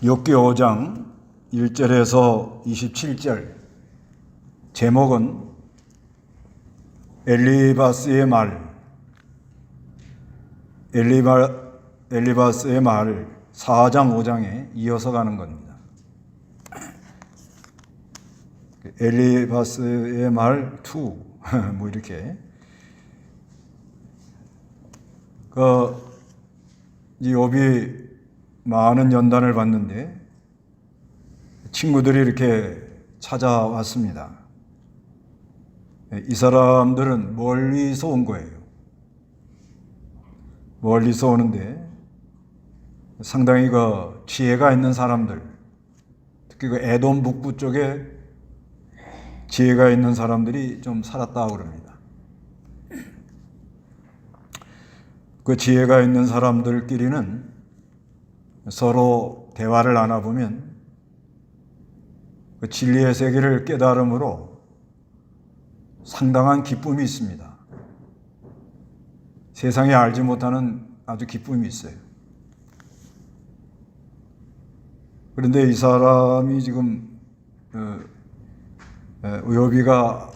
욥기 5장 1절에서 27절 제목은 엘리바스의 말, 엘리바스의 말 4장 5장에 이어서 가는 겁니다. 엘리바스의 말 2 뭐 이렇게 이 욥이 많은 연단을 받는데 친구들이 이렇게 찾아왔습니다. 이 사람들은 멀리서 온 거예요. 멀리서 오는데 상당히 지혜가 있는 사람들, 특히 에돔 북부 쪽에 지혜가 있는 사람들이 좀 살았다고 그럽니다. 그 지혜가 있는 사람들끼리는 서로 대화를 나눠보면 그 진리의 세계를 깨달음으로 상당한 기쁨이 있습니다. 세상에 알지 못하는 아주 기쁨이 있어요. 그런데 이 사람이 지금 욥이가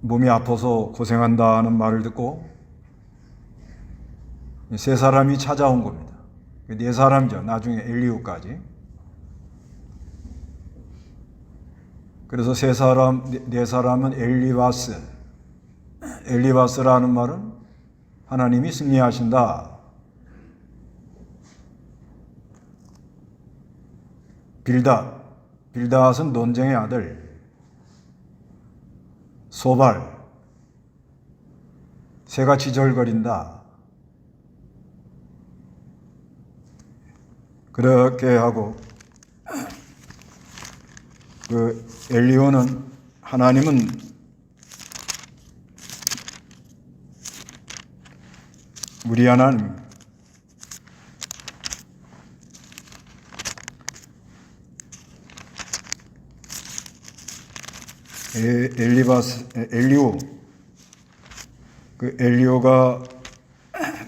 몸이 아파서 고생한다는 말을 듣고 세 사람이 찾아온 겁니다. 네 사람이죠. 나중에 엘리후까지. 그래서 네 사람은 엘리바스라는 말은 하나님이 승리하신다. 빌닷은 논쟁의 아들. 소발, 새가 지절거린다. 그렇게 하고 엘리후는 하나님은 우리 하나님 엘리후가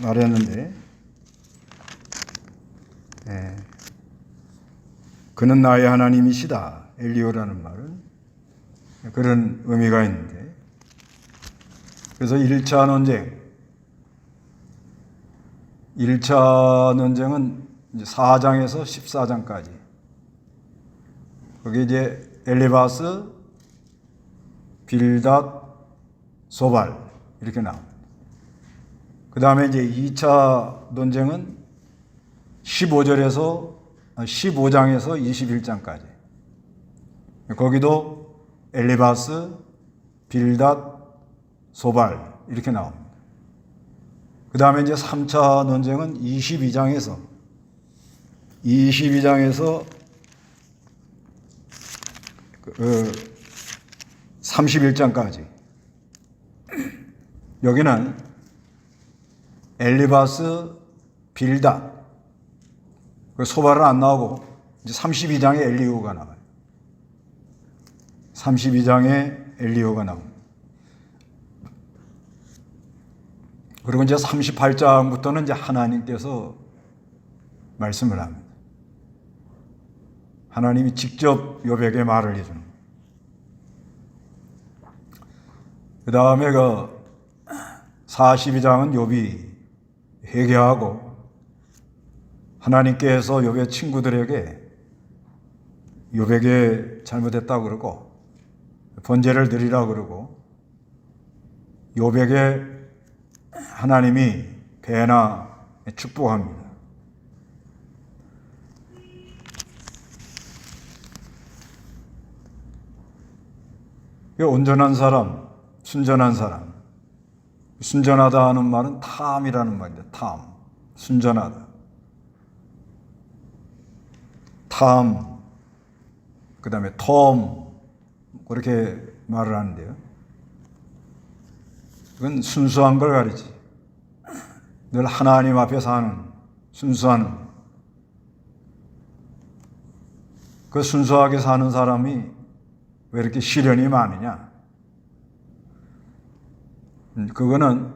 말했는데 그는 나의 하나님이시다. 엘리후라는 말은 그런 의미가 있는데, 그래서 1차 논쟁은 이제 4장에서 14장까지 거기 이제 엘리바스, 빌닷, 소발 이렇게 나옵니다. 그 다음에 이제 2차 논쟁은 15장에서 21장까지. 거기도 엘리바스, 빌닷, 소발 이렇게 나옵니다. 그 다음에 이제 3차 논쟁은 22장에서 31장까지. 여기는 엘리바스, 빌닷, 소발은 안 나오고 이제 32장에 엘리후가 나와요. 32장에 엘리후가 나옵니다. 그리고 이제 38장부터는 이제 하나님께서 말씀을 합니다. 하나님이 직접 욥에게 말을 해주는 거예요. 그 다음에 42장은 욥이 회개하고 하나님께서 욥의 친구들에게 욥에게 잘못했다고 그러고 번제를 드리라고 그러고 욥에게 하나님이 배나 축복합니다. 온전한 사람, 순전한 사람. 순전하다 하는 말은 탐이라는 말입니다. 탐, 순전하다. 탐, 그 다음에 톰, 그렇게 말을 하는데요. 이건 순수한 걸 가리지. 늘 하나님 앞에 사는, 순수한. 그 순수하게 사는 사람이 왜 이렇게 시련이 많으냐? 그거는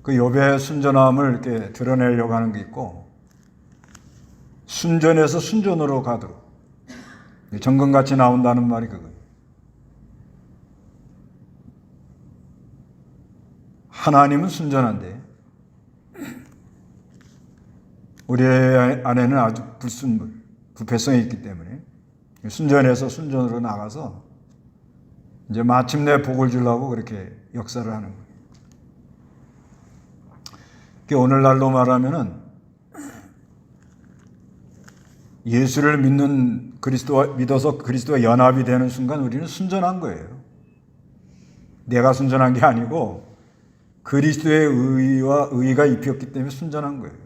그 욥의 순전함을 이렇게 드러내려고 하는 게 있고, 순전에서 순전으로 가도록. 정금같이 나온다는 말이 그거예요. 하나님은 순전한데 우리 안에는 아주 불순물, 부패성이 있기 때문에 순전에서 순전으로 나가서 이제 마침내 복을 주려고 그렇게 역사를 하는 거예요. 오늘날로 말하면은 예수를 믿어서 그리스도와 연합이 되는 순간 우리는 순전한 거예요. 내가 순전한 게 아니고 그리스도의 의가 입혔기 때문에 순전한 거예요.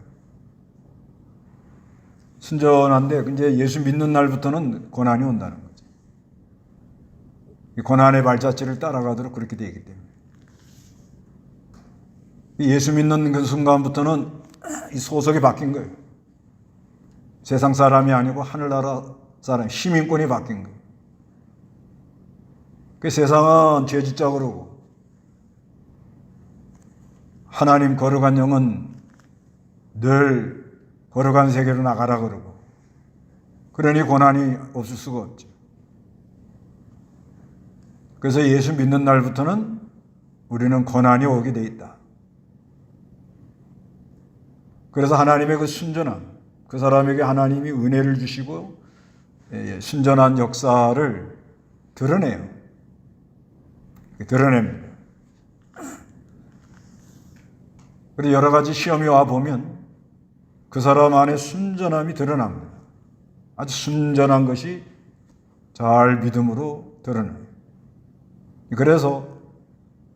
순전한데 이제 예수 믿는 날부터는 고난이 온다는 거죠. 고난의 발자취를 따라가도록 그렇게 되기 때문에. 예수 믿는 그 순간부터는 이 소속이 바뀐 거예요. 세상 사람이 아니고 하늘나라 사람, 시민권이 바뀐 거예요. 그 세상은 죄 짓자 그러고 하나님 거룩한 영은 늘 거룩한 세계로 나가라 그러고 그러니 고난이 없을 수가 없죠. 그래서 예수 믿는 날부터는 우리는 고난이 오게 돼 있다. 그래서 하나님의 그 순전함, 그 사람에게 하나님이 은혜를 주시고 순전한 역사를 드러내요. 드러냅니다. 그리고 여러 가지 시험이 와 보면 그 사람 안에 순전함이 드러납니다. 아주 순전한 것이 잘 믿음으로 드러나요. 그래서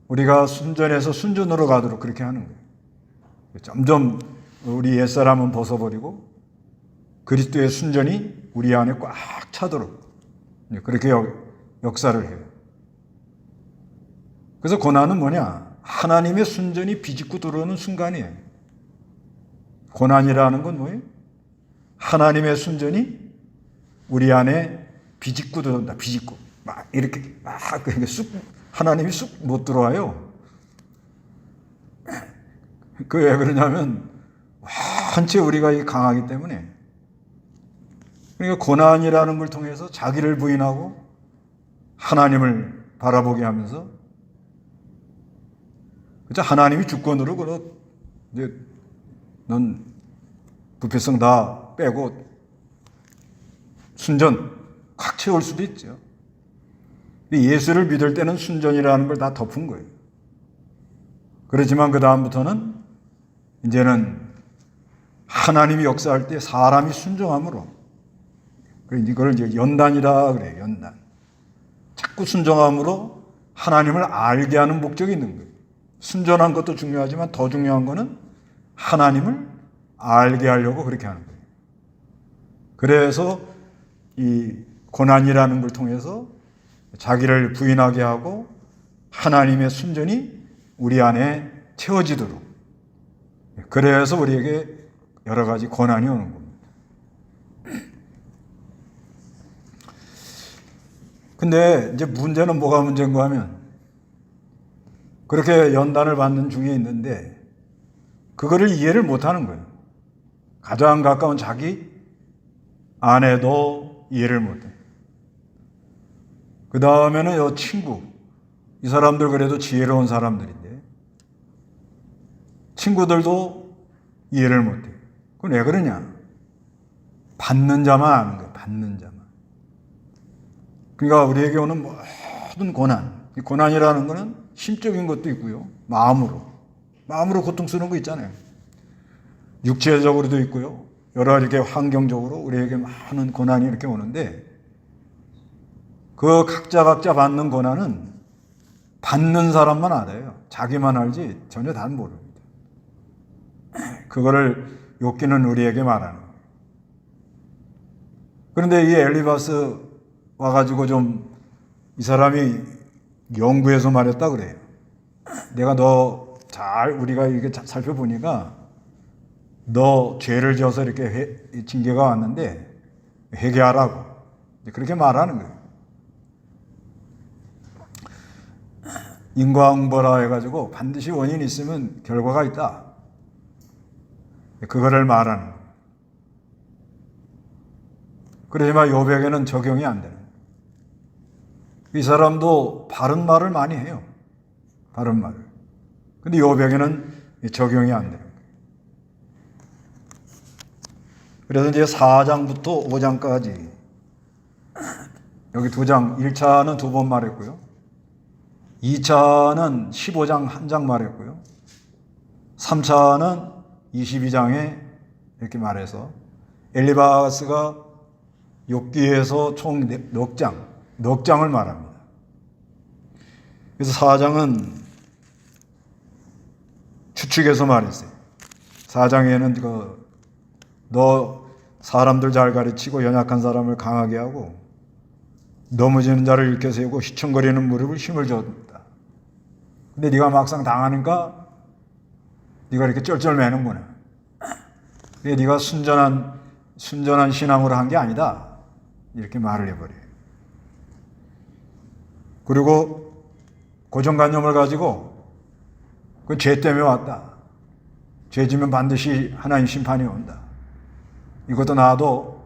우리가 순전해서 순전으로 가도록 그렇게 하는 거예요. 점점 우리 옛사람은 벗어버리고 그리스도의 순전이 우리 안에 꽉 차도록 그렇게 역사를 해요. 그래서 고난은 뭐냐? 하나님의 순전이 비집고 들어오는 순간이에요. 고난이라는 건 뭐예요? 하나님의 순전이 우리 안에 비집고 들어온다. 비집고 막 이렇게 막 하나님이 쑥 못 들어와요. 그 왜 그러냐면 한채 우리가 강하기 때문에. 그러니까 고난이라는 걸 통해서 자기를 부인하고 하나님을 바라보게 하면서 그죠? 하나님이 주권으로 그러 이제 넌 부패성 다 빼고 순전 확 채울 수도 있죠. 예수를 믿을 때는 순전이라는 걸 다 덮은 거예요. 그렇지만 그 다음부터는 이제는 하나님이 역사할 때 사람이 순종함으로 이걸 이제 연단이라 그래요. 연단. 자꾸 순종함으로 하나님을 알게 하는 목적이 있는 거예요. 순전한 것도 중요하지만 더 중요한 거는 하나님을 알게 하려고 그렇게 하는 거예요. 그래서 이 고난이라는 걸 통해서 자기를 부인하게 하고 하나님의 순전이 우리 안에 채워지도록. 그래서 우리에게 여러 가지 고난이 오는 겁니다. 근데 이제 문제는 뭐가 문제인가 하면 그렇게 연단을 받는 중에 있는데 그거를 이해를 못하는 거예요. 가장 가까운 자기 아내도 이해를 못해요. 그 다음에는 이 친구, 이 사람들 그래도 지혜로운 사람들인데 친구들도 이해를 못해요. 그건 왜 그러냐? 받는 자만 아는 거예요. 받는 자만. 그러니까 우리에게 오는 모든 고난, 이 고난이라는 거는 심적인 것도 있고요. 마음으로 고통스러운 거 있잖아요. 육체적으로도 있고요. 여러 가지 환경적으로 우리에게 많은 고난이 이렇게 오는데 그 각자 받는 고난은 받는 사람만 알아요. 자기만 알지 전혀 다른 모릅니다. 그거를 욥기는 우리에게 말하는 거예요. 그런데 이 엘리바스 와가지고 좀 이 사람이 연구해서 말했다 그래요. 내가 우리가 이렇게 살펴보니까 너 죄를 지어서 이렇게 징계가 왔는데 회개하라고 그렇게 말하는 거예요. 인과응보라 해가지고 반드시 원인이 있으면 결과가 있다. 그거를 말하는 거예요. 그러지만 요백에는 적용이 안 되는 거예요. 이 사람도 바른 말을 많이 해요. 바른 말을. 근데 요백에는 적용이 안 되는 거예요. 그래서 이제 4장부터 5장까지 여기 2장, 1차는 2번 말했고요. 2차는 15장 1장 말했고요. 3차는 22장에 이렇게 말해서 엘리바스가 욥기에서 총 넉 장을 말합니다. 그래서 4장은 추측해서 말했어요. 4장에는 너 사람들 잘 가르치고 연약한 사람을 강하게 하고 넘어지는 자를 일으켜 세우고 휘청거리는 무릎을 힘을 줬다. 근데 네가 막상 당하니까 네가 이렇게 쩔쩔매는구나. 그게 네가 순전한 신앙으로 한 게 아니다. 이렇게 말을 해버려요. 그리고 고정관념을 가지고 그 죄 때문에 왔다. 죄 지면 반드시 하나님 심판이 온다. 이것도 나도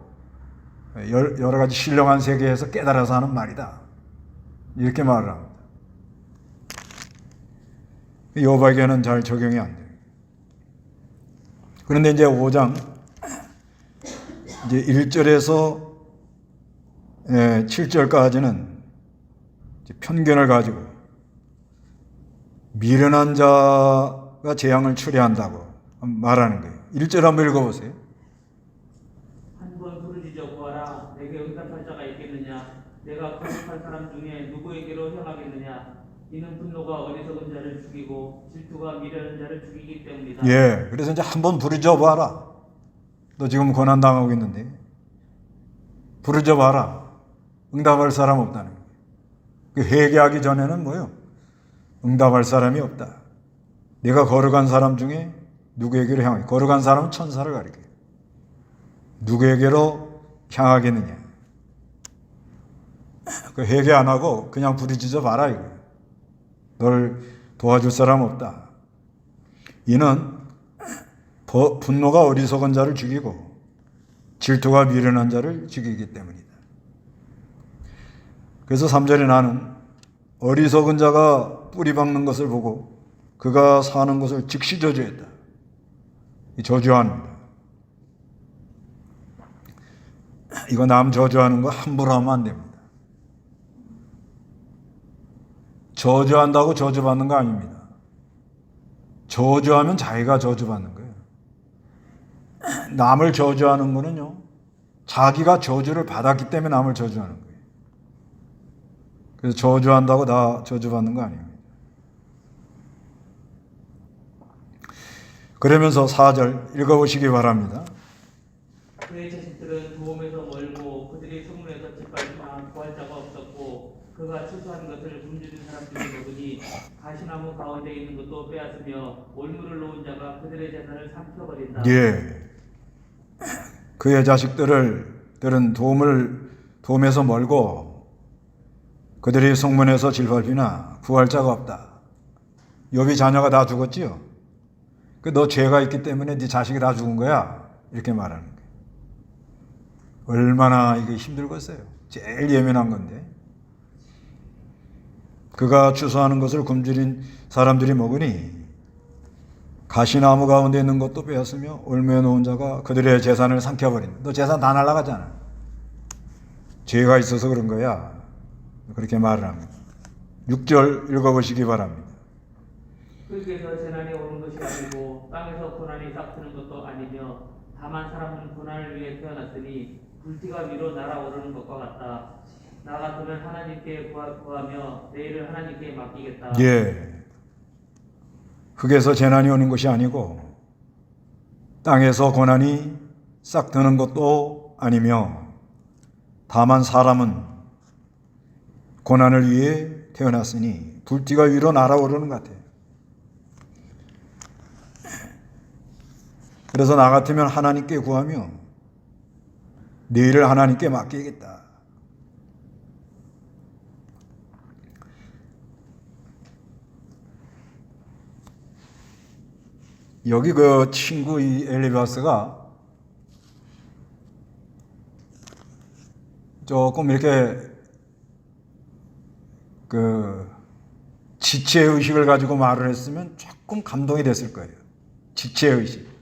여러 가지 신령한 세계에서 깨달아서 하는 말이다. 이렇게 말을 합니다. 욥에게는 잘 적용이 안 돼요. 그런데 이제 5장 이제 1절에서 7절까지는 편견을 가지고 미련한 자가 재앙을 초래한다고 말하는 거예요. 1절 한번 읽어보세요. 한번 부르짖어 보아라. 내게 응답할 자가 있겠느냐? 내가 거룩할 사람 중에 누구에게로 향하겠느냐? 이는 분노가 어리석은 자를 죽이고 질투가 미련한 자를 죽이기 때문이다. 예, 그래서 이제 한번 부르짖어 봐라. 너 지금 고난 당하고 있는데 부르짖어 봐라. 응답할 사람 없다는 거예요. 그 회개하기 전에는 뭐요? 응답할 사람이 없다. 내가 거룩한 사람 중에 누구에게로 향해? 거룩한 사람은 천사를 가리켜요. 누구에게로 향하겠느냐? 그 회개 안 하고 그냥 부르짖어 봐라 이거예요. 널 도와줄 사람 없다. 이는 분노가 어리석은 자를 죽이고 질투가 미련한 자를 죽이기 때문이다. 그래서 3절에 나는 어리석은 자가 뿌리 박는 것을 보고 그가 사는 것을 즉시 저주했다. 이 저주합니다. 이거 남 저주하는 거 함부로 하면 안 됩니다. 저주한다고 저주받는 거 아닙니다. 저주하면 자기가 저주받는 거예요. 남을 저주하는 거는요, 자기가 저주를 받았기 때문에 남을 저주하는 거예요. 그래서 저주한다고 나 저주받는 거 아닙니다. 그러면서 4절 읽어보시기 바랍니다. 그의 자식들은 도움에서 멀고 그들이 성문에서 짓밟으나 구할 자가 없었고 그가 추수한 것을 굶주린 사람들이 먹으니 가시나무 가운데 있는 것도 빼앗으며 올무를 놓은 자가 그들의 재산을 삼켜버린다. 예. 그의 자식들은 도움에서 멀고 그들이 성문에서 짓밟으나 구할 자가 없다. 욥이 자녀가 다 죽었지요. 너 죄가 있기 때문에 네 자식이 다 죽은 거야. 이렇게 말하는 거예요. 얼마나 이게 힘들겠어요. 제일 예민한 건데. 그가 추수하는 것을 굶주린 사람들이 먹으니 가시나무 가운데 있는 것도 빼앗으며 올무에 놓은 자가 그들의 재산을 삼켜버린다. 너 재산 다 날아가잖아. 죄가 있어서 그런 거야. 그렇게 말을 합니다. 6절 읽어보시기 바랍니다. 흙에서 재난이 오는 것이 아니고 땅에서 고난이 싹트는 것도 아니며 다만 사람은 고난을 위해 태어났으니 불티가 위로 날아오르는 것과 같다. 나 같으면 하나님께 구하며 내일을 하나님께 맡기겠다. 예. 흙에서 재난이 오는 것이 아니고 땅에서 고난이 싹 트는 것도 아니며 다만 사람은 고난을 위해 태어났으니 불티가 위로 날아오르는 것 같아요. 그래서 나 같으면 하나님께 구하며 내일을 하나님께 맡기겠다. 여기 그 친구 이 엘리바스가 조금 이렇게 그 지체의식을 가지고 말을 했으면 조금 감동이 됐을 거예요. 지체의식.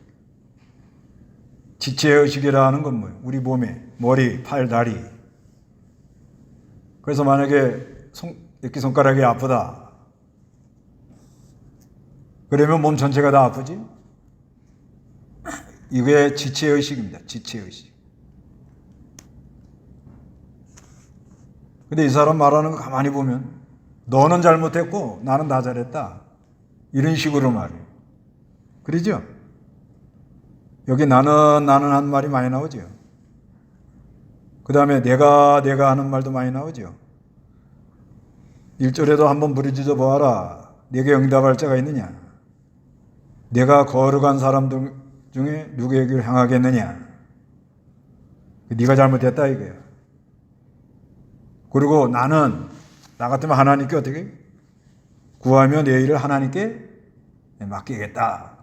지체의식이라는 건 뭐예요? 우리 몸에 머리, 팔, 다리. 그래서 만약에 이렇게 손가락이 아프다. 그러면 몸 전체가 다 아프지? 이게 지체의식입니다. 지체의식. 근데 이 사람 말하는 거 가만히 보면 너는 잘못했고 나는 다 잘했다. 이런 식으로 말해요. 그러죠? 여기 나는 한 말이 많이 나오죠. 그 다음에 내가 하는 말도 많이 나오죠. 1절에도 한번 부르짖어 보아라. 내게 응답할 자가 있느냐? 내가 거룩한 사람들 중에 누구에게 향하겠느냐? 네가 잘못했다 이거야. 그리고 나는 나 같으면 하나님께 어떻게 구하며 내 일을 하나님께 맡기겠다.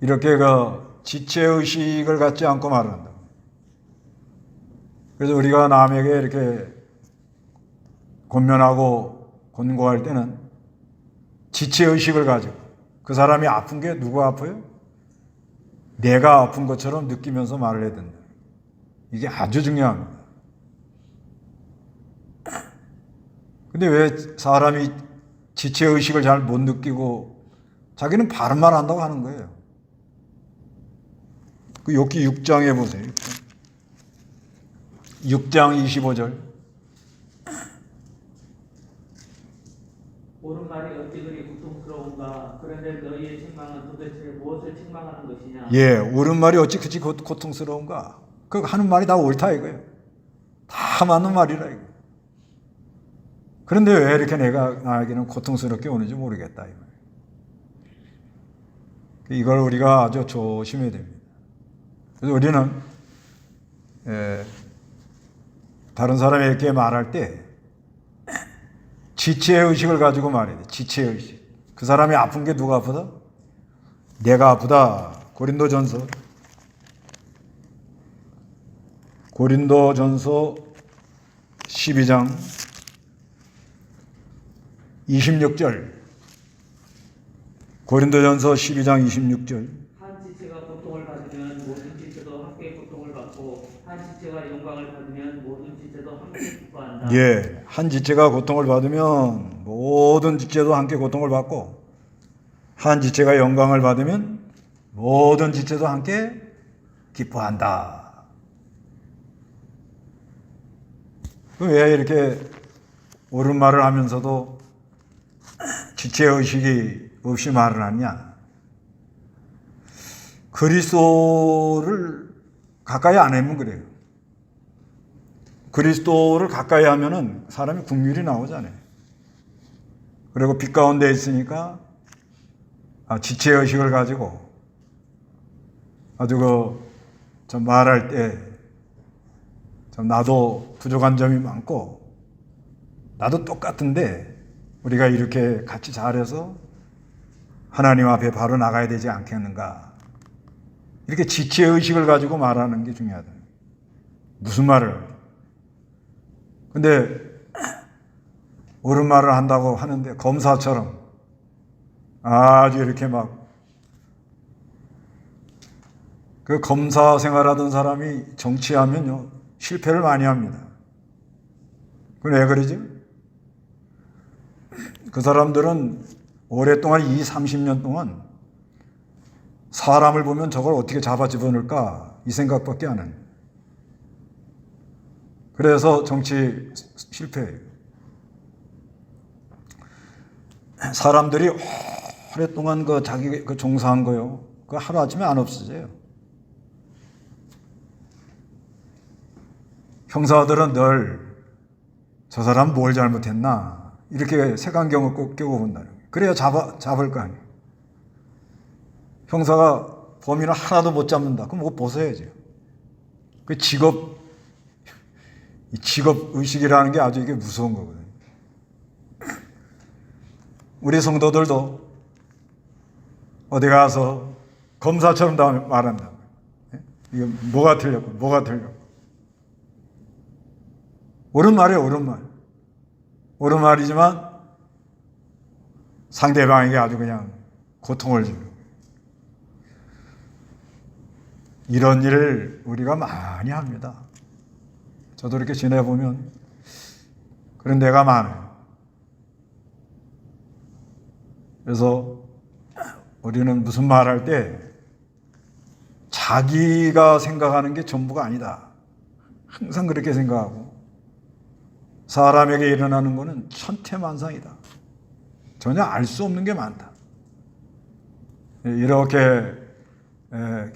이렇게 그 지체의식을 갖지 않고 말을 한다. 그래서 우리가 남에게 이렇게 권면하고 권고할 때는 지체의식을 가지고 그 사람이 아픈 게 누가 아파요? 내가 아픈 것처럼 느끼면서 말을 해야 된다. 이게 아주 중요합니다. 근데 왜 사람이 지체의식을 잘 못 느끼고 자기는 바른 말 한다고 하는 거예요. 그 욥기 6장에 보세요. 6장 25절. 옳은 말이 어찌 그리 고통스러운가? 그런데 너희의 책망은 도대체 무엇을 책망하는 것이냐? 예, 옳은 말이 어찌 그치 고통스러운가? 그 하는 말이 다 옳다 이거예요. 다 맞는 말이라 이거. 그런데 왜 이렇게 나에게는 고통스럽게 오는지 모르겠다 이 말이에요. 이걸 우리가 아주 조심해야 됩니다. 그래서 우리는 다른 사람에게 말할 때 지체의식을 가지고 말해야 돼. 지체의식. 그 사람이 아픈 게 누가 아프다? 내가 아프다. 고린도전서 12장 26절. 고린도전서 12장 26절. 한 지체가 고통을 받으면 모든 지체도 함께 고통을 받고 한 지체가 영광을 받으면 모든 지체도 함께 기뻐한다. 예, 한 지체가 고통을 받으면 모든 지체도 함께 고통을 받고 한 지체가 영광을 받으면 모든 지체도 함께 기뻐한다. 왜 이렇게 옳은 말을 하면서도 지체의식이 없이 말을 하냐? 그리스도를 가까이 안 하면 그래요. 그리스도를 가까이 하면은 사람이 국률이 나오잖아요. 그리고 빛 가운데 있으니까 지체의식을 가지고 아주 좀 말할 때 좀 나도 부족한 점이 많고 나도 똑같은데 우리가 이렇게 같이 잘해서 하나님 앞에 바로 나가야 되지 않겠는가. 이렇게 지체의식을 가지고 말하는 게 중요하다. 무슨 말을. 근데 옳은 말을 한다고 하는데 검사처럼 아주 이렇게 막 그 검사 생활하던 사람이 정치하면요 실패를 많이 합니다. 그건 왜 그러죠? 그 사람들은 오랫동안 30년 동안 사람을 보면 저걸 어떻게 잡아 집어넣을까 이 생각밖에 안 해요. 그래서 정치 실패해요. 사람들이 오랫동안 자기 종사한 거요. 그 하루아침에 안 없어져요. 형사들은 늘 저 사람 뭘 잘못했나 이렇게 색안경을 꼭 끼고 본다는 거예요. 그래야 잡을 거 아니에요. 형사가 범인을 하나도 못 잡는다. 그럼 그거 벗어야죠. 그 직업 의식이라는 게 아주 이게 무서운 거거든요. 우리 성도들도 어디 가서 검사처럼 다 말한다. 이거 뭐가 틀렸고. 옳은 말이에요, 옳은 말. 옳은 말이지만 상대방에게 아주 그냥 고통을 주고. 이런 일을 우리가 많이 합니다. 저도 이렇게 지내보면 그런 데가 많아요. 그래서 우리는 무슨 말 할 때 자기가 생각하는 게 전부가 아니다. 항상 그렇게 생각하고 사람에게 일어나는 것은 천태만상이다. 전혀 알 수 없는 게 많다. 이렇게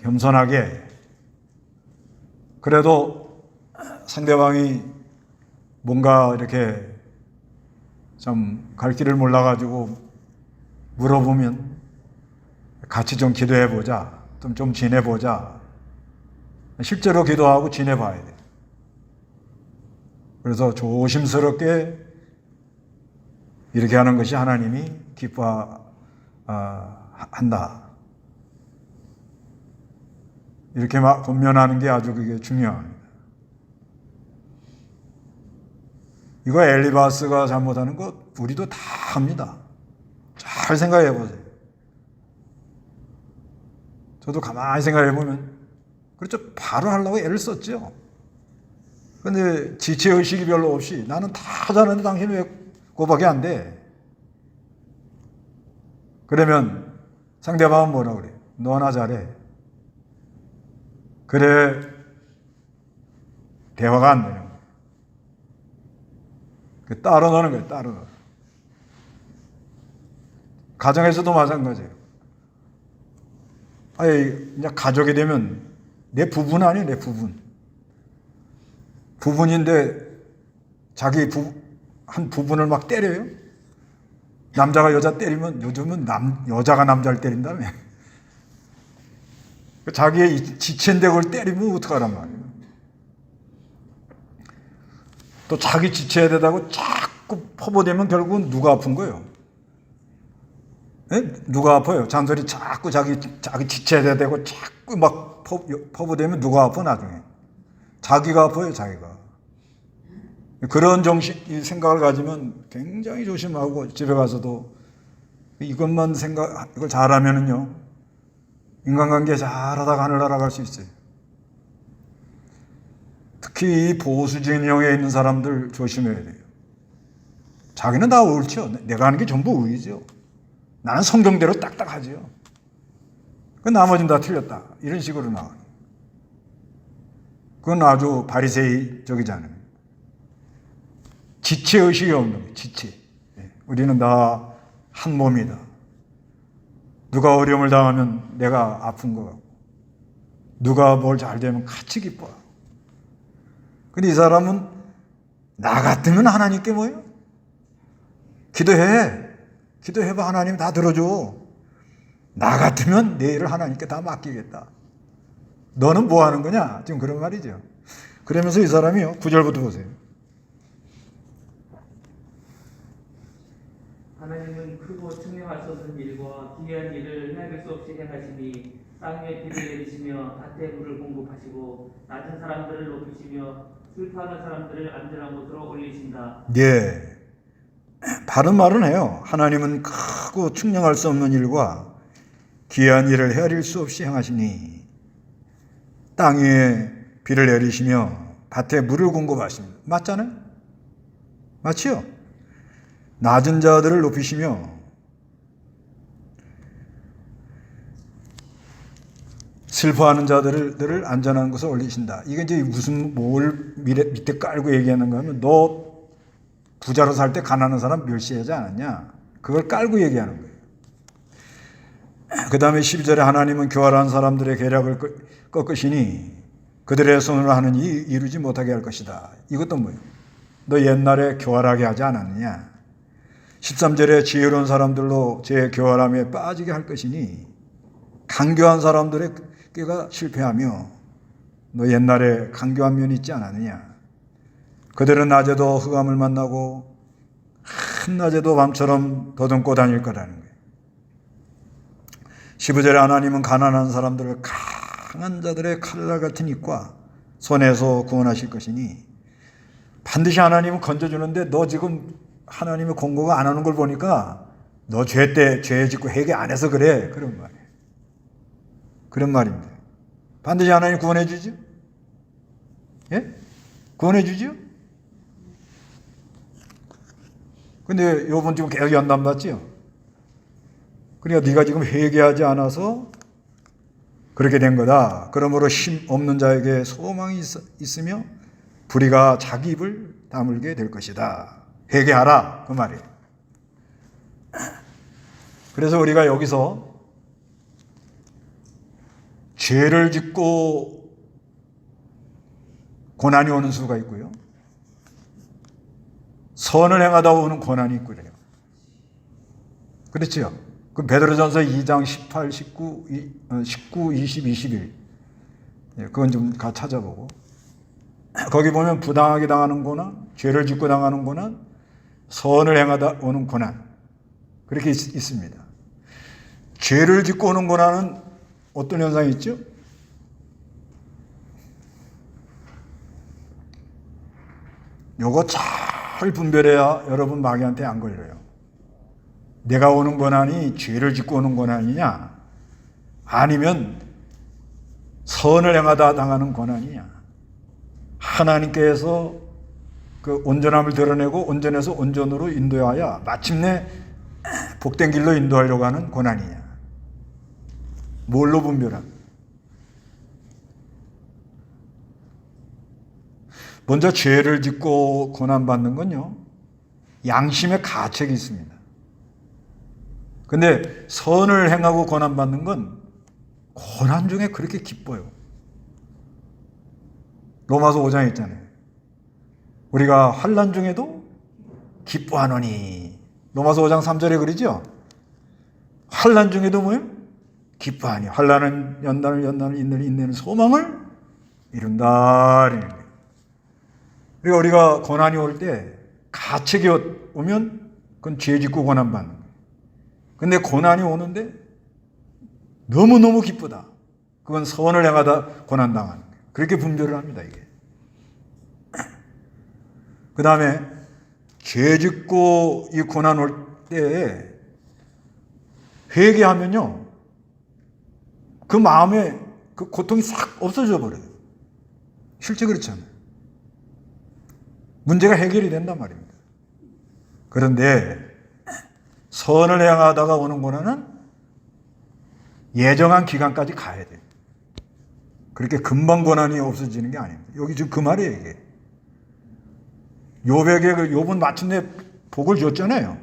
겸손하게 그래도 상대방이 뭔가 이렇게 좀 갈 길을 몰라가지고 물어보면 같이 좀 기도해보자. 좀 지내보자. 실제로 기도하고 지내봐야 돼. 그래서 조심스럽게 이렇게 하는 것이 하나님이 기뻐한다. 이렇게 막 권면하는 게 아주 그게 중요합니다. 이거 엘리바스가 잘못하는 거 우리도 다 합니다. 잘 생각해 보세요. 저도 가만히 생각해 보면 그렇죠. 바로 하려고 애를 썼죠. 근데 지체의식이 별로 없이 나는 다 하자는데 당신은 왜 그거밖에 안 돼? 그러면 상대방은 뭐라 그래? 너나 잘해. 그래 대화가 안 되는 거예요. 따로 노는 거예요. 따로 노는. 가정에서도 마찬가지예요. 아니 이제 가족이 되면 내 부분 아니에요. 내 부분. 부분인데 자기 한 부분을 막 때려요. 남자가 여자 때리면 요즘은 여자가 남자를 때린다며. 자기의 지체인데 그걸 때리면 어떡하란 말이에요. 또 자기 지체에 대다고 자꾸 퍼부대면 결국은 누가 아픈 거예요? 네? 누가 아파요? 잔소리 자꾸 자기 지체에 대고 자꾸 막 퍼부대면 누가 아파 나중에? 자기가 아파요, 자기가. 그런 이 생각을 가지면 굉장히 조심하고 집에 가서도 이걸 잘하면은요, 인간관계 잘하다가 하늘 날아갈 수 있어요. 특히 이 보수 진영에 있는 사람들 조심해야 돼요. 자기는 다 옳죠. 내가 하는 게 전부 의죠. 나는 성경대로 딱딱하죠. 그 나머지는 다 틀렸다. 이런 식으로 나와요. 그건 아주 바리새이적이잖아요. 지체의식이 없는 거예요. 지체. 우리는 다 한 몸이다. 누가 어려움을 당하면 내가 아픈 것 같고 누가 뭘 잘 되면 같이 기뻐하고. 근데 이 사람은 나 같으면 하나님께 뭐예요? 기도해봐. 하나님 다 들어줘. 나 같으면 내 일을 하나님께 다 맡기겠다. 너는 뭐 하는 거냐? 지금 그런 말이죠. 그러면서 이 사람이요. 9절부터 보세요. 하나님은 크고 측량할 수 없는 일과 기이한 일을 헤아릴 수 없이 행하시니 땅 위에 비를 내리시며 밭에 물을 공급하시고 낮은 사람들을 높이시며 슬퍼하는 사람들을 안전한 곳으로 올리신다. 예. 바른 말은 해요. 하나님은 크고 측량할 수 없는 일과 기이한 일을 헤아릴 수 없이 행하시니 땅 위에 비를 내리시며 밭에 물을 공급하십니다. 맞잖아요? 맞지요? 낮은 자들을 높이시며 슬퍼하는 자들을 안전한 곳에 올리신다. 이게 이제 뭘 밑에 깔고 얘기하는가 하면 너 부자로 살 때 가난한 사람 멸시하지 않았냐? 그걸 깔고 얘기하는 거예요. 그 다음에 12절에 하나님은 교활한 사람들의 계략을 꺾으시니 그들의 손으로 하는 일 이루지 못하게 할 것이다. 이것도 뭐예요? 너 옛날에 교활하게 하지 않았느냐? 13절에 지혜로운 사람들로 제 교활함에 빠지게 할 것이니 강교한 사람들의 꾀가 실패하며 너 옛날에 강교한 면이 있지 않았느냐? 그들은 낮에도 흑암을 만나고 한낮에도 밤처럼 더듬고 다닐 거라는 거예요. 15절에 하나님은 가난한 사람들을 강한 자들의 칼날 같은 입과 손에서 구원하실 것이니 반드시 하나님은 건져주는데 너 지금 하나님의 공고가 안 하는 걸 보니까 너 죄 짓고 회개 안 해서 그래. 그런 말이에요. 그런 말입니다. 반드시 하나님 구원해 주죠? 예? 구원해 주죠? 근데 요번 지금 계속 연단 받지요? 그러니까 네가 지금 회개하지 않아서 그렇게 된 거다. 그러므로 힘 없는 자에게 소망이 있으며 불의가 자기 입을 다물게 될 것이다. 회개하라. 그 말이에요. 그래서 우리가 여기서 죄를 짓고 고난이 오는 수가 있고요. 선을 행하다 오는 고난이 있고 그래요. 그렇죠? 그 베드로전서 2장 18, 19, 20, 21. 그건 좀 가 찾아보고. 거기 보면 부당하게 당하는 고난, 죄를 짓고 당하는 고난, 선을 행하다 오는 고난. 그렇게 있습니다. 죄를 짓고 오는 고난은 어떤 현상이 있죠? 요거 잘 분별해야 여러분 마귀한테 안 걸려요. 내가 오는 고난이 죄를 짓고 오는 고난이냐, 아니면 선을 행하다 당하는 고난이냐. 하나님께서 그 온전함을 드러내고 온전해서 온전으로 인도하여 마침내 복된 길로 인도하려고 하는 고난이냐. 뭘로 분별합니까? 먼저 죄를 짓고 고난받는 건요, 양심의 가책이 있습니다. 근데 선을 행하고 고난받는 건 고난 중에 그렇게 기뻐요. 로마서 5장에 있잖아요. 우리가 환난 중에도 기뻐하노니. 로마서 5장 3절에 그러죠? 환난 중에도 뭐예요? 기뻐하니. 환난은 연단을 인내는 소망을 이룬다. 그리고 우리가 고난이 올 때 가책이 오면 그건 죄 짓고 고난받는 거예요. 근데 고난이 오는데 너무너무 기쁘다. 그건 선을 행하다 고난당하는 거예요. 그렇게 분별을 합니다, 이게. 그 다음에 죄 짓고 이 고난 올 때에 회개하면요, 그 마음에 그 고통이 싹 없어져 버려요. 실제 그렇잖아요. 문제가 해결이 된단 말입니다. 그런데 선을 행하다가 오는 고난은 예정한 기간까지 가야 돼요. 그렇게 금방 고난이 없어지는 게 아닙니다. 여기 지금 그 말이에요, 이게. 욥에게 그 욥은 마침내 복을 줬잖아요.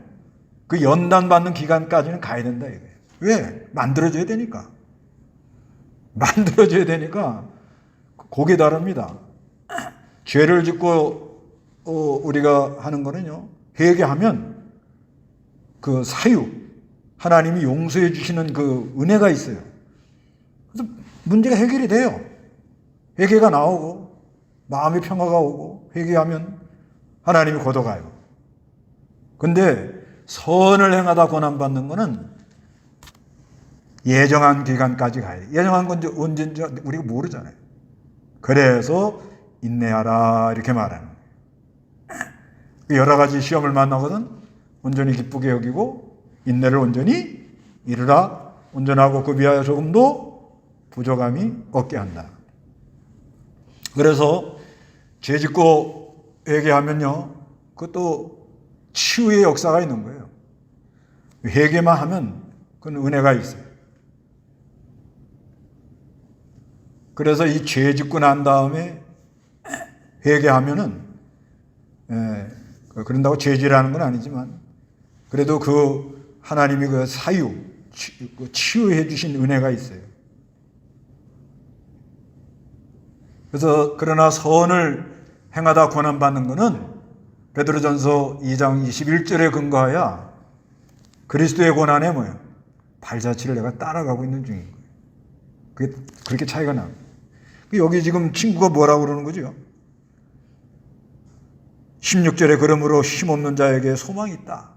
그 연단 받는 기간까지는 가야 된다, 이게. 왜? 만들어줘야 되니까. 만들어줘야 되니까 곡이 다릅니다. 죄를 짓고 우리가 하는 거는요, 회개하면 그 사유, 하나님이 용서해 주시는 그 은혜가 있어요. 그래서 문제가 해결이 돼요. 회개가 나오고 마음의 평화가 오고 회개하면 하나님이 걷어가요. 근데 선을 행하다 고난받는 거는 예정한 기간까지 가야 돼요. 예정한 건 언제인지 우리가 모르잖아요. 그래서 인내하라 이렇게 말하는 거예요. 여러 가지 시험을 만나거든 온전히 기쁘게 여기고 인내를 온전히 이루라. 온전하고 그 비하여 조금도 부족함이 없게 한다. 그래서 죄 짓고 회개하면요, 그것도 치유의 역사가 있는 거예요. 회개만 하면 그건 은혜가 있어요. 그래서 이 죄 짓고 난 다음에 회개하면은, 그런다고 죄질하는 건 아니지만, 그래도 그 하나님이 그 사유, 치유해 주신 은혜가 있어요. 그래서 그러나 선을 행하다 고난받는 것은 베드로전서 2장 21절에 근거하여 그리스도의 고난에 뭐예요? 발자취를 내가 따라가고 있는 중인 거예요. 그게 그렇게 차이가 납니다. 여기 지금 친구가 뭐라고 그러는 거죠? 16절에 그러므로 힘없는 자에게 소망이 있다.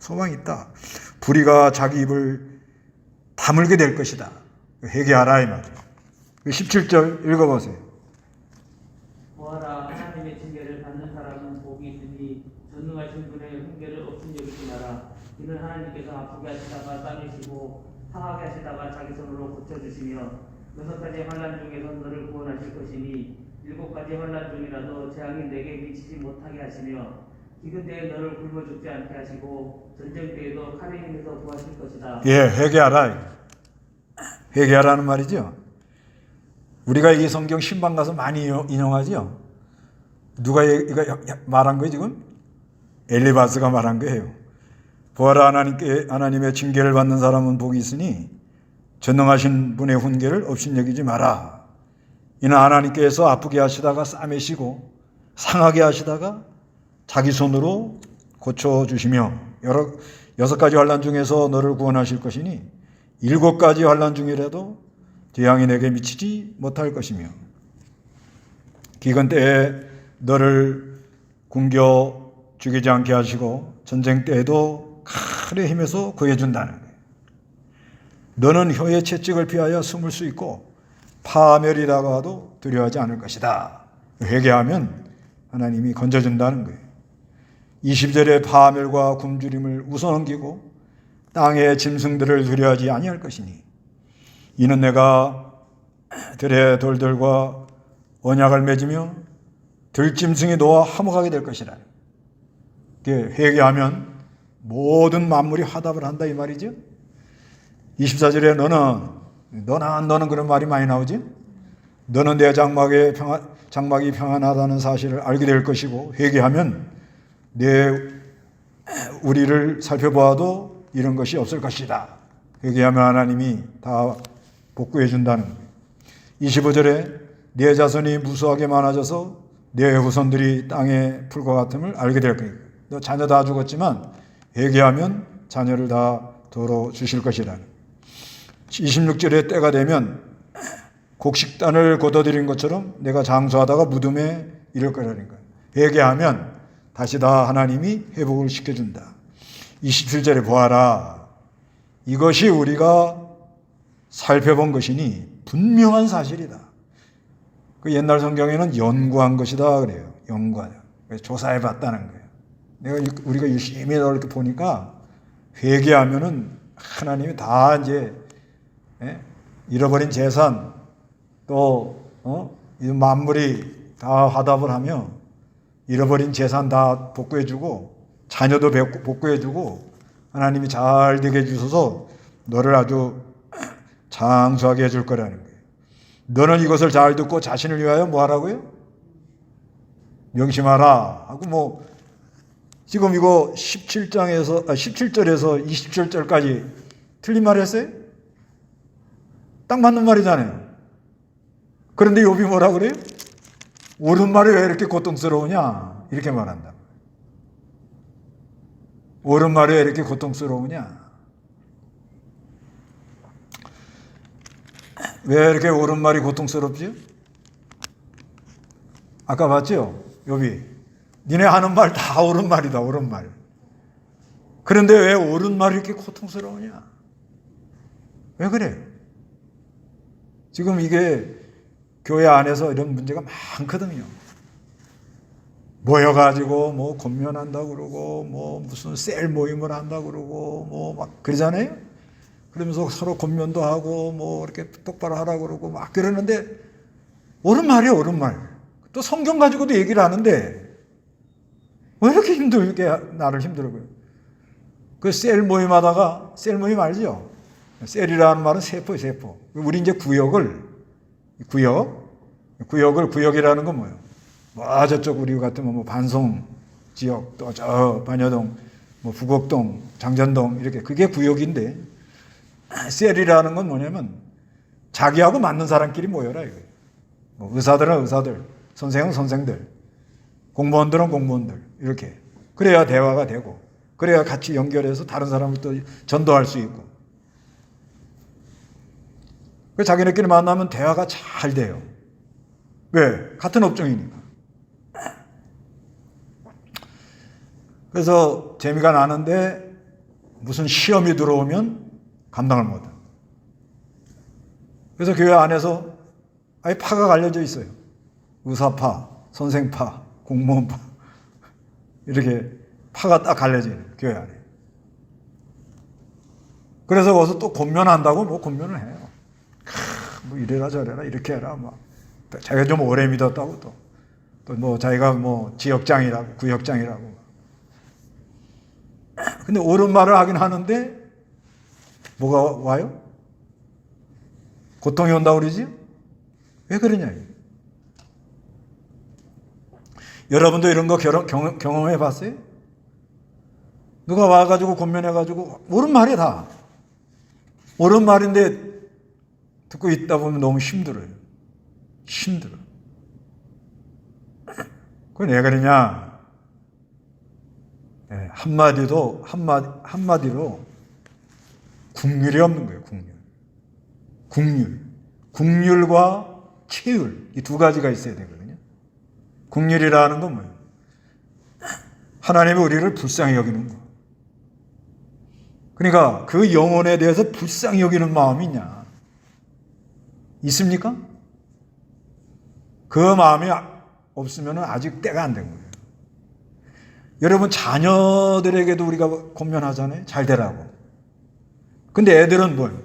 소망이 있다. 불의가 자기 입을 다물게 될 것이다. 회개하라 이 말이에요. 17절 읽어보세요. 보아라, 하나님의 징계를 받는 사람은 이는 하나님께서 아프게 하시다가 싸매시고 상하게 하시다가 자기 손으로 고쳐주시며 6가지 환난 중에서 너를 구원하실 것이니 7가지 환난 중이라도 재앙이 내게 미치지 못하게 하시며 기근 때에 너를 굶어 죽지 않게 하시고 전쟁 때에도 칼의 힘에서 구하실 것이다. 예, 회개하라. 회개하라는 말이죠. 우리가 이 성경 신방 가서 많이 인용하죠. 누가 이거 말한 거예요 지금? 엘리바스가 말한 거예요. 보아라, 하나님의 징계를 받는 사람은 복이 있으니 전능하신 분의 훈계를 업신여기지 마라. 이는 하나님께서 아프게 하시다가 싸매시고 상하게 하시다가 자기 손으로 고쳐주시며 6가지 환난 중에서 너를 구원하실 것이니 7가지 환난 중이라도 재앙이 내게 미치지 못할 것이며 기근 때에 너를 굶겨 죽이지 않게 하시고 전쟁 때에도 칼의 힘에서 구해준다는 거예요. 너는 혀의 채찍을 피하여 숨을 수 있고 파멸이 다가와도 두려워하지 않을 것이다. 회개하면 하나님이 건져준다는 거예요. 20절에 파멸과 굶주림을 웃어넘기고 땅의 짐승들을 두려워하지 아니할 것이니 이는 내가 들의 돌들과 언약을 맺으며 들짐승이 너와 화목하게 될 것이라. 회개하면 모든 만물이 화답을 한다 이 말이죠. 24절에 너는 그런 말이 많이 나오지. 너는 내 장막이 평안하다는 사실을 알게 될 것이고 회개하면 우리를 살펴보아도 이런 것이 없을 것이다. 회개하면 하나님이 다 복구해 준다는 거예요. 25절에 내 자손이 무수하게 많아져서 내 후손들이 땅의 풀과 같음을 알게 될 거예요. 너 자녀 다 죽었지만 회개하면 자녀를 다 도로 주실 것이라는. 26절에 때가 되면 곡식단을 걷어들인 것처럼 내가 장수하다가 무덤에 이를 거라는 거예요. 회개하면 다시 다 하나님이 회복을 시켜준다. 27절에 보아라. 이것이 우리가 살펴본 것이니 분명한 사실이다. 그 옛날 성경에는 연구한 것이다 그래요. 연구하다. 조사해 봤다는 거예요. 우리가 열심히 이렇게 보니까 회개하면은 하나님이 다 이제 잃어버린 재산 또 이 만물이 다 화답을 하며 잃어버린 재산 다 복구해주고 자녀도 복구해주고 하나님이 잘 되게 해주셔서 너를 아주 장수하게 해줄 거라는 거예요. 너는 이것을 잘 듣고 자신을 위하여 뭐 하라고요? 명심하라 하고 지금 이거 17절에서 27절까지 틀린 말 했어요? 딱 맞는 말이잖아요. 그런데 욥이 뭐라 그래요? 옳은 말이 왜 이렇게 고통스러우냐? 이렇게 말한다. 옳은 말이 왜 이렇게 고통스러우냐? 왜 이렇게 옳은 말이 고통스럽지? 아까 봤죠? 욥이 니네 하는 말 다 옳은 말이다. 옳은 말. 그런데 왜 옳은 말이 이렇게 고통스러우냐? 왜 그래요? 지금 이게 교회 안에서 이런 문제가 많거든요. 모여가지고 권면한다고 그러고 무슨 셀 모임을 한다고 그러고 막 그러잖아요. 그러면서 서로 권면도 하고 이렇게 똑바로 하라고 그러고 막 그러는데 옳은 말이에요. 옳은 말. 또 성경 가지고도 얘기를 하는데 왜 이렇게 힘들게 나를 힘들어요? 그 셀 모임 하다가 셀 모임 알죠? 셀이라는 말은 세포예요. 세포. 우리 이제 구역이라는 건 뭐예요? 저쪽 우리 같으면 반송 지역 또 저 반여동 부곡동 장전동 이렇게 그게 구역인데 셀이라는 건 뭐냐면 자기하고 맞는 사람끼리 모여라 이거예요. 의사들은 의사들, 선생은 선생들, 공무원들은 공무원들 이렇게 그래야 대화가 되고 그래야 같이 연결해서 다른 사람을 또 전도할 수 있고 자기네끼리 만나면 대화가 잘 돼요. 왜? 같은 업종이니까. 그래서 재미가 나는데 무슨 시험이 들어오면 감당을 못해요. 그래서 교회 안에서 아예 파가 갈려져 있어요. 의사파, 선생파, 공무원파 이렇게 파가 딱 갈려져 있어요. 교회 안에. 그래서 거기서 또 권면한다고 뭐 권면을 해요. 뭐 이래라 저래라 이렇게 해라 막. 자기가 좀 오래 믿었다고 또 뭐 자기가 뭐 지역장이라고 구역장이라고. 근데 옳은 말을 하긴 하는데 뭐가 와요? 고통이 온다고 그러지? 왜 그러냐? 여러분도 이런 거 경험해 봤어요? 누가 와가지고 권면해가지고 옳은 말이 다 옳은 말인데 듣고 있다 보면 너무 힘들어요. 힘들어. 그건 왜 그러냐? 네, 한마디로 국률이 없는 거예요. 국률과 체율 이 두 가지가 있어야 되거든요. 국률이라는 건 뭐예요? 하나님이 우리를 불쌍히 여기는 거. 그러니까 그 영혼에 대해서 불쌍히 여기는 마음이 있냐? 있습니까? 그 마음이 없으면 아직 때가 안 된 거예요. 여러분 자녀들에게도 우리가 권면하잖아요. 잘 되라고. 근데 애들은 뭘?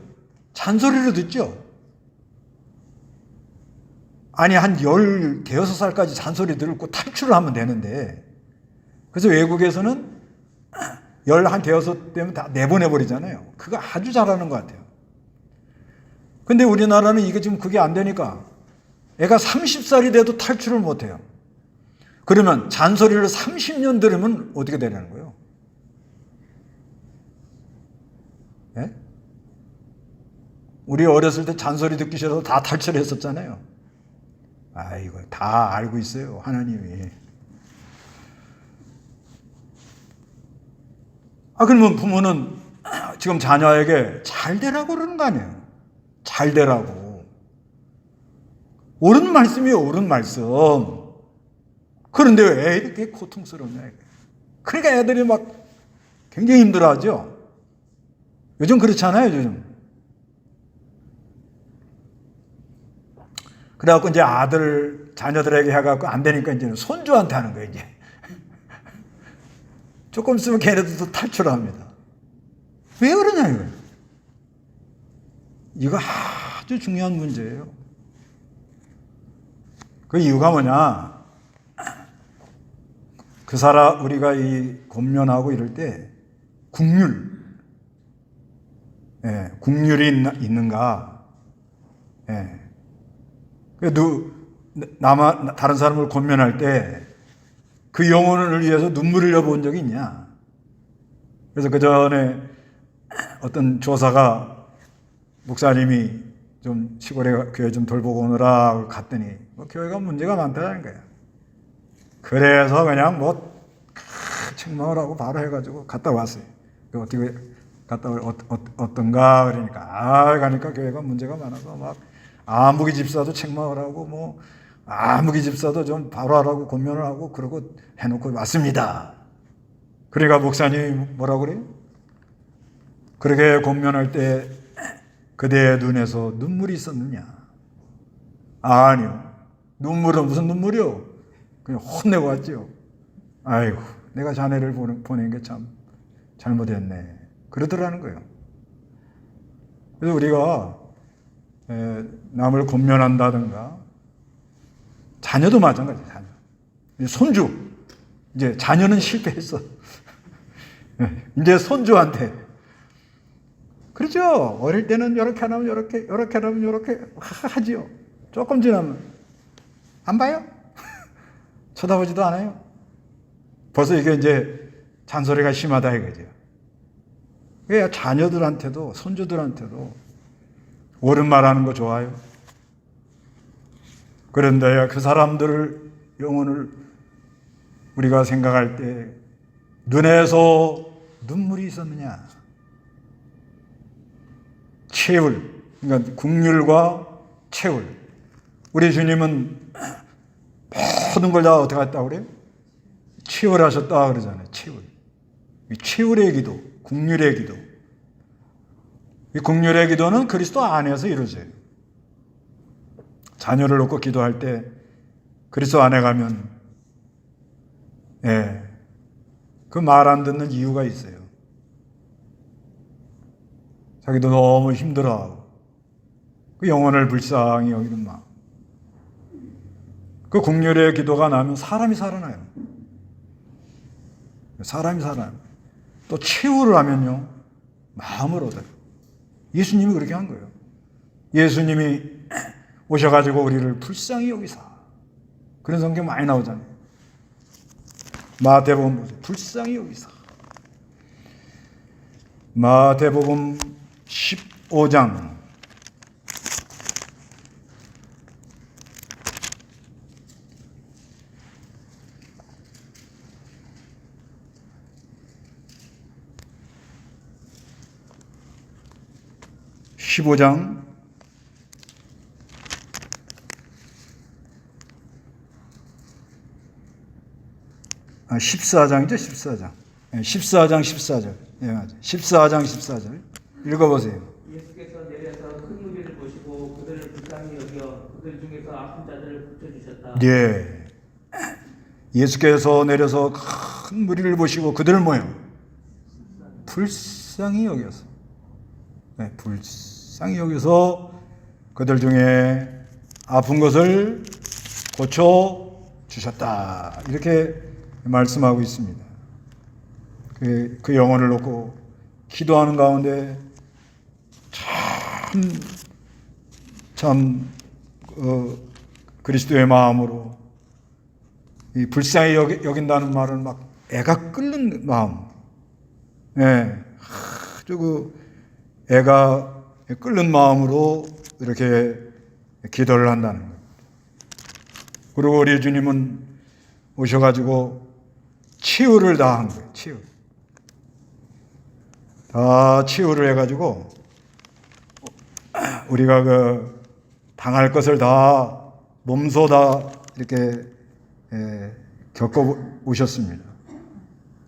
잔소리로 듣죠. 아니 한 15살까지 잔소리 듣고 탈출을 하면 되는데 그래서 외국에서는 11, 되면 다 내보내버리잖아요. 그거 아주 잘하는 것 같아요. 근데 우리나라는 이게 지금 그게 안 되니까 애가 30살이 돼도 탈출을 못해요. 그러면 잔소리를 30년 들으면 어떻게 되냐는 거예요? 예? 우리 어렸을 때 잔소리 듣기 싫어서 다 탈출했었잖아요. 아이고, 다 알고 있어요, 하나님이. 그러면 부모는 지금 자녀에게 잘 되라고 그러는 거 아니에요? 잘 되라고. 옳은 말씀이에요, 옳은 말씀. 그런데 왜 이렇게 고통스럽냐. 그러니까 애들이 막 굉장히 힘들어하죠. 요즘 그렇잖아요, 요즘. 그래갖고 이제 자녀들에게 해갖고 안 되니까 이제는 손주한테 하는 거예요, 이제. 조금 있으면 걔네들도 탈출합니다. 왜 그러냐, 이거. 이거 아주 중요한 문제예요. 그 이유가 뭐냐. 우리가 이 권면하고 이럴 때, 국률이 있는가. 예. 다른 사람을 권면할 때, 그 영혼을 위해서 눈물을 흘려본 적이 있냐? 그래서 그 전에 어떤 조사가 목사님이 좀 시골에 교회 좀 돌보고 오느라 갔더니 교회가 문제가 많다는 거야. 그래서 그냥 책망을 하고 바로 해가지고 갔다 왔어요. 어떻게 갔다 어떤가 그러니까 가니까 교회가 문제가 많아서 막 아무기 집사도 책망을 하고 아무기 집사도 좀 바로 하라고 권면을 하고 그러고 해놓고 왔습니다. 그러니까 목사님이 뭐라고 그래요? 그렇게 권면할 때 그대의 눈에서 눈물이 있었느냐? 아니요. 눈물은 무슨 눈물이요? 그냥 혼내고 왔죠. 아이고, 내가 자네를 보낸 게 참 잘못했네. 그러더라는 거예요. 그래서 우리가 남을 권면한다든가 자녀도 마찬가지예요. 자녀. 손주. 이제 자녀는 실패했어. 이제 손주한테. 그렇죠. 어릴 때는 이렇게 하면 이렇게 하면 이렇게 하지요. 조금 지나면 안 봐요? 쳐다보지도 않아요. 벌써 이게 이제 잔소리가 심하다 이거죠. 왜 자녀들한테도 손주들한테도 옳은 말하는 거 좋아요. 그런데 그 사람들 영혼을 우리가 생각할 때 눈에서 눈물이 있었느냐? 체울, 그러니까 국률과 체울. 우리 주님은 모든 걸 다 어떻게 했다고 그래요? 체울하셨다 그러잖아요. 체울. 이 체울의 기도, 국률의 기도. 이 국률의 기도는 그리스도 안에서 이루어져요. 자녀를 놓고 기도할 때 그리스도 안에 가면 그 말 안 듣는 이유가 있어요. 자기도 너무 힘들어하고 그 영혼을 불쌍히 여기는 마음. 그 국률의 기도가 나면 사람이 살아나요. 사람이 살아나요. 또 치유를 하면요, 마음을 얻어요. 예수님이 그렇게 한 거예요. 예수님이 오셔가지고 우리를 불쌍히 여기사. 그런 성경 많이 나오잖아요. 마태복음 보세요. 불쌍히 여기사. 마태복음 15장 15장 14장이죠, 14장. 14장 14절. 예, 맞아요. 14장 14절. 읽어보세요. 예수께서 내려서 큰 무리를 보시고 그들을 불쌍히 여겨 그들 중에서 아픈 자들을 고쳐주셨다. 예. 예수께서 내려서 큰 무리를 보시고 그들을 뭐요? 불쌍히 여겨서. 네, 불쌍히 여겨서 그들 중에 아픈 것을 고쳐 주셨다. 이렇게 말씀하고 있습니다. 그 영혼을 놓고 기도하는 가운데 참 그리스도의 마음으로 이 불쌍히 여긴다는 말은 막 애가 끓는 마음. 예, 아주 그 애가 끓는 마음으로 이렇게 기도를 한다는 거예요. 그리고 우리 주님은 오셔가지고 치유를 다 한 거예요. 치유. 다 치유를 해가지고 우리가 그 당할 것을 다 몸소 다 이렇게 겪어 오셨습니다.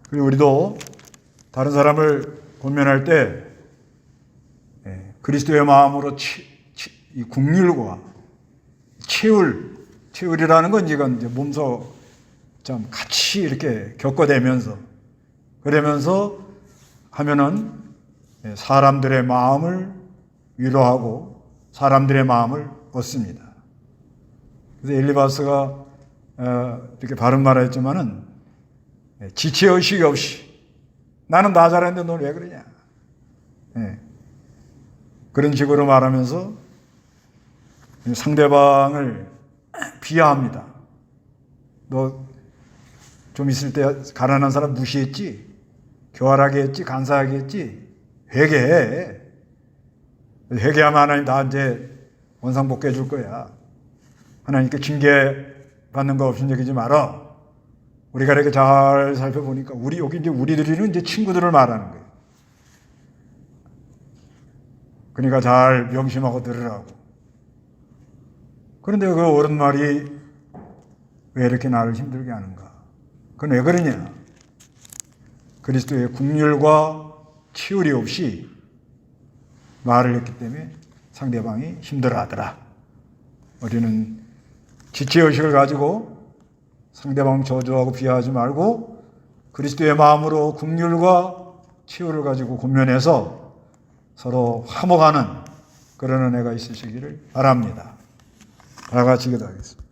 그리고 우리도 다른 사람을 권면할 때 그리스도의 마음으로 이 긍휼과 치유이라는 건 이건 이제 몸소 좀 같이 이렇게 겪어대면서 그러면서 하면은 사람들의 마음을 위로하고 사람들의 마음을 얻습니다. 그래서 엘리바스가 이렇게 바른 말을 했지만은 지체의식이 없이 나는 나 잘했는데 넌 왜 그러냐. 그런 식으로 말하면서 상대방을 비하합니다. 너 좀 있을 때 가난한 사람 무시했지? 교활하게 했지? 간사하게 했지? 회개해. 회개하면 하나님 나한테 원상복귀해 줄 거야. 하나님께 징계 받는 거 없인 여기지 마라. 우리가 이렇게 잘 살펴보니까 여기 이제 우리들이는 이제 친구들을 말하는 거예요. 그러니까 잘 명심하고 들으라고. 그런데 그 옳은 말이 왜 이렇게 나를 힘들게 하는가? 그건 왜 그러냐? 그리스도의 긍휼과 치유리 없이 말을 했기 때문에 상대방이 힘들어하더라. 우리는 지체의식을 가지고 상대방 저주하고 비하하지 말고 그리스도의 마음으로 긍휼과 치유를 가지고 권면해서 서로 화목하는 그런 은혜가 있으시기를 바랍니다. 다 같이 기도하겠습니다.